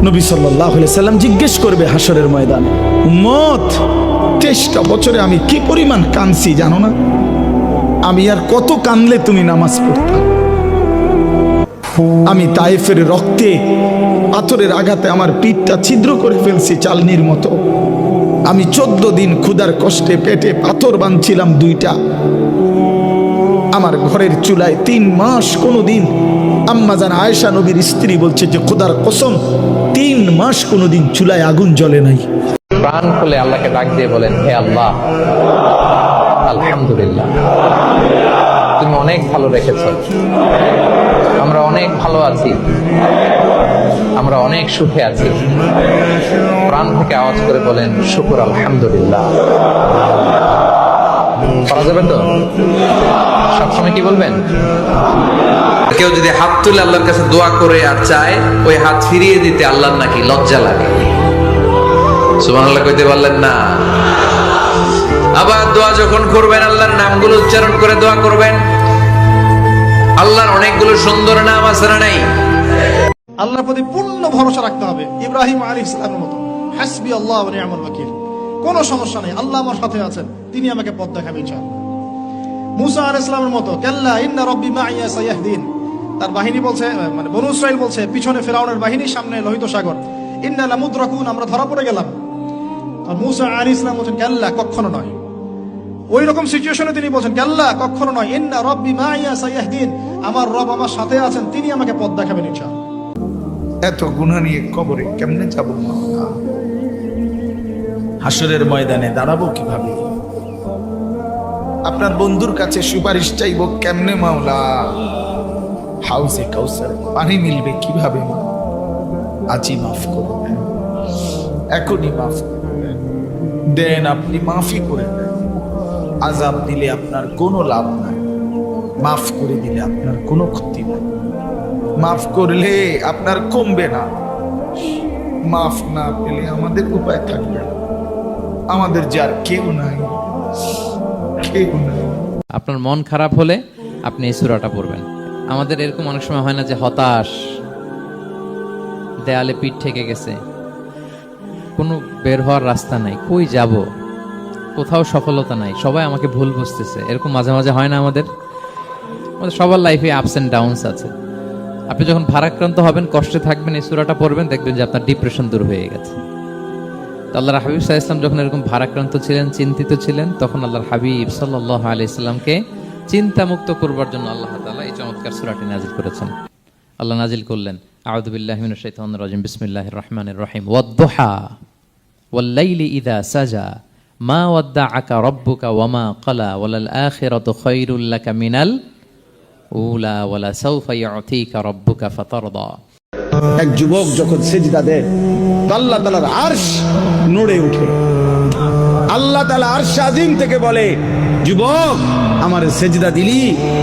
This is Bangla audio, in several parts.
নবী সাল্লাল্লাহু আলাইহি সাল্লাম জিজ্ঞেস করবে হাসরের ময়দানে, উম্মত 23টা বছরে আমি কি পরিমাণ কাঁদছি জানো না? আমি আর কত কাঁদলে তুমি নামাজ পড়তা? আমি তায়েফের রক্তে পাথরের আঘাতে আমার পিঠটা ছিদ্র করে ফেলছি চালনির মতো। আমি 14 দিন ক্ষুধার কষ্টে পেটে পাথর বাঁধছিলাম 2টা। আমার ঘরের চুলায় 3 মাস কোনোদিন, আম্মা জান আয়েশা নবীর স্ত্রী বলছে যে খোদার কসম 3 মাস কোনোদিন চুলায় আগুন জ্বলে নাই। প্রাণ খুলে আল্লাহকে ডাক দিয়ে বলেন, হে আল্লাহ, আলহামদুলিল্লাহ, তুমি অনেক ভালো রেখেছ, আমরা অনেক ভালো আছি, আমরা অনেক সুখে আছি। প্রাণ থেকে আওয়াজ করে বলেন, শুকর আলহামদুলিল্লাহ। করা যাবে তো? সবসময় কি বলবেন? কেউ যদি হাত তুলে আল্লাহর কাছে দোয়া করে আর চায়, ওই হাত ফিরিয়ে দিতে আল্লাহর নাকি লজ্জা লাগে। সুবহানাল্লাহ কইতে পারলেন না? আবার দোয়া যখন করবেন, আল্লাহর নামগুলো উচ্চারণ করে দোয়া করবেন। আল্লাহর অনেকগুলো সুন্দর নাম আছে না নাই? আল্লাহর প্রতি পূর্ণ ভরসা রাখতে হবে। ইব্রাহিম আলাইহিস সালামের মতো, হাসবি আল্লাহ ওয়া নি'মাল ওয়াকিল, কোনো সমস্যা নেই, আল্লাহ আমার সাথে আছেন, তিনি আমাকে পথ দেখাবেন ইনশাআল্লাহ। মুসা আলাইহিস সালামের মতো, কাল্লা ইন্না রাব্বি মাইয়া সায়াহদিন, তার বাহিনী বলছে, মানে বনু ইসরাইল বলছে, পিছনে ফিরআউনের বাহিনী, সামনে লোহিত সাগর, ইন্না লামুদরাকুন, আমরা ধরা পড়ে গেলাম। আর মুসা আলাইহিস সালাম বলেন, কাল্লা, কখনো নয়। ওই রকম সিচুয়েশনে তিনি বলেন, কাল্লা, কখনো নয়, ইন্না রাব্বি মাইয়া সায়াহদিন, আমার রব আমার সাথে আছেন, তিনি আমাকে পথ দেখাবেন ইনশাআল্লাহ। এত গুনাহ নিয়ে কবরে কেমনে যাব? হাসরের ময়দানে দাঁড়াবো কিভাবে? আপনার বন্ধুর কাছে সুপারিশ চাইবো কেমনে মাওলা? হাউজে কাউসার পানি মিলবে কিভাবে? আজই মাফ করে দেন, এখনই মাফ করে দেন, আপনি মাফই করে দেন। আযাব দিলে আপনার কোনো লাভ নাই, মাফ করে দিলে আপনার কোনো ক্ষতি নাই। মাফ করলে আপনার কমবে না, মাফ না পেলে আমাদের উপায় থাকবে না। আমাদের যার কেউ নাই, কেউ নাই। আপনার মন খারাপ হলে আপনি এই সূরাটা পড়বেন। আমাদের এরকম অনেক সময় হয় না যে হতাশ, দেয়ালে পিঠ ঠেকে গেছে, কোনো বের হওয়ার রাস্তা নাই, কই যাব, কোথাও সফলতা নাই, সবাই আমাকে ভুল বুঝতেছে, এরকম মাঝে মাঝে হয় না? আমাদের সবার লাইফে আপস এন্ড ডাউনস আছে। আপনি যখন ভারাক্রান্ত হবেন, কষ্টে থাকবেন, এই সূরাটা পড়বেন, দেখবেন যে আপনার ডিপ্রেশন দূর হয়ে গেছে। তো আল্লাহর হাবিব সাল্লাল্লাহু আলাইহি ওয়াসাল্লাম যখন এরকম ভারাক্রান্ত ছিলেন, চিন্তিত ছিলেন, তখন আল্লাহর হাবিব সাল্লাল্লাহু আলাইহি ওয়াসাল্লামকে চিন্তামুক্ত করবার জন্য আল্লাহ তাআলা এই চমৎকার সূরাটি নাজিল করেছেন। আল্লাহ নাজিল করলেন, আউযু বিল্লাহি মিনাশ শাইতানির রাজিম, বিসমিল্লাহির রাহমানির রহিম, ওয়াদ-দুহা ওয়াল-লাইলি ইযা সাজা মা ওয়াদ্দাআকা রাব্বুকা ওয়া মা ক্বালা ওয়ালাল আখিরাতু খায়রুল লাকা মিনাল উলা ওয়ালা সাউফা ইউতিকা রাব্বুকা ফাতারদা। এক যুবক যখন সিজদা দেয়, আল্লাহ তাআলার আরশ নড়ে ওঠে। আল্লাহ তাআলা আরশ আজিম থেকে বলে, যুবক আমার সিজদা দিলি,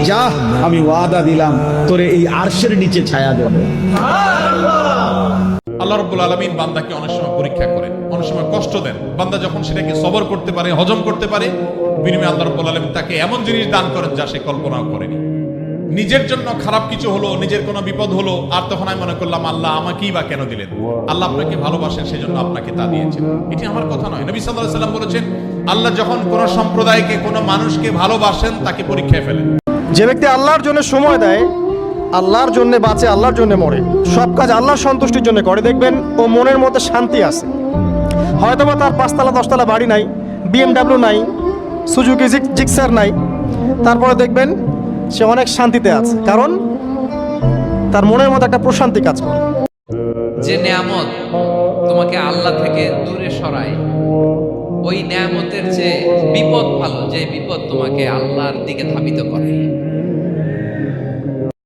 যা আমি ওয়াদা দিলাম তোরে এই আরশের নিচে ছায়া দেব। আল্লাহ রাব্বুল আলামিন বান্দাকে অনেক সময় পরীক্ষা করেন, অনেক সময় কষ্ট দেন। বান্দা যখন সেটাকে সবর করতে পারে, হজম করতে পারে, বিনিময়ে আল্লাহ রাব্বুল আলামিন তাকে এমন জিনিস দান করেন যা সে কল্পনাও করেনি। নিজের জন্য খারাপ কিছু হলো, নিজের কোনো বিপদ হলো, আর তখন আমি মনে করলাম আল্লাহ আমাকেই বা কেন দিলেন? আল্লাহ আপনাকে ভালোবাসেন, সেজন্য আপনাকে তা দিয়েছেন। এটি আমার কথা নয়। নবী সাল্লাল্লাহু আলাইহি ওয়াসাল্লাম বলেছেন, আল্লাহ যখন কোন সম্প্রদায়কে, কোন মানুষকে ভালোবাসেন, তাকে পরীক্ষায় ফেলেন। যে ব্যক্তি আল্লাহর জন্য সময় দেয়, আল্লাহর জন্য বাঁচে, আল্লাহর জন্য মরে, সব কাজ আল্লাহর সন্তুষ্টির জন্য করে, দেখবেন ও মনের মধ্যে শান্তি আছে। হয়তোবা তার 5তলা 10তলা বাড়ি নাই, BMW নাই, সুজুকি জিক্সার নাই, তারপরে দেখবেন সে অনেক শান্তিতে আছে, কারণ তার মনের মধ্যে একটা প্রশান্তি কাজ করে। যে নেয়ামত তোমাকে আল্লাহ থেকে দূরে সরায়, ওই নেয়ামতের চেয়ে বিপদ ভালো, যে বিপদ তোমাকে আল্লাহর দিকে ধাবিত করে।